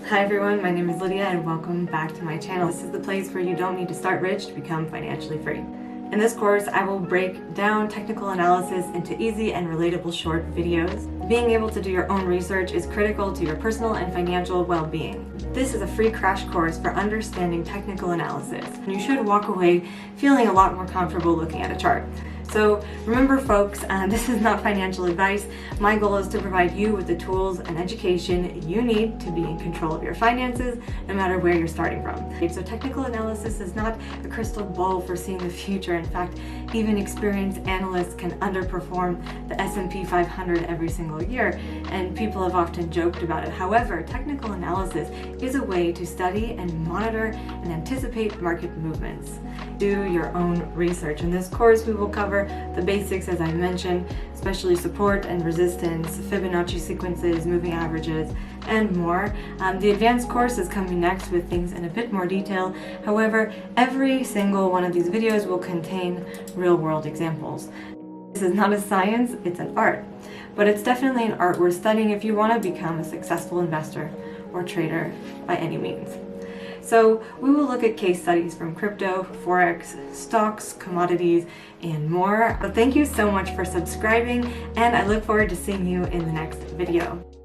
Hi everyone, my name is Lydia and welcome back to my channel. This is the place where you don't need to start rich to become financially free. In this course, I will break down technical analysis into easy and relatable short videos. Being able to do your own research is critical to your personal and financial well-being. This is a free crash course for understanding technical analysis. You should walk away feeling a lot more comfortable looking at a chart. So remember folks, this is not financial advice. My goal is to provide you with the tools and education you need to be in control of your finances, no matter where you're starting from. So technical analysis is not a crystal ball for seeing the future. In fact, even experienced analysts can underperform the S&P 500 every single year, and people have often joked about it. However, technical analysis is a way to study and monitor and anticipate market movements. Do your own research. In this course, we will cover the basics, as I mentioned, especially support and resistance, Fibonacci sequences, moving averages, and more. The advanced course is coming next with things in a bit more detail. However, every single one of these videos will contain real-world examples. This is not a science, it's an art. But it's definitely an art worth studying if you want to become a successful investor or trader by any means. So we will look at case studies from crypto, forex, stocks, commodities, and more. But thank you so much for subscribing, and I look forward to seeing you in the next video.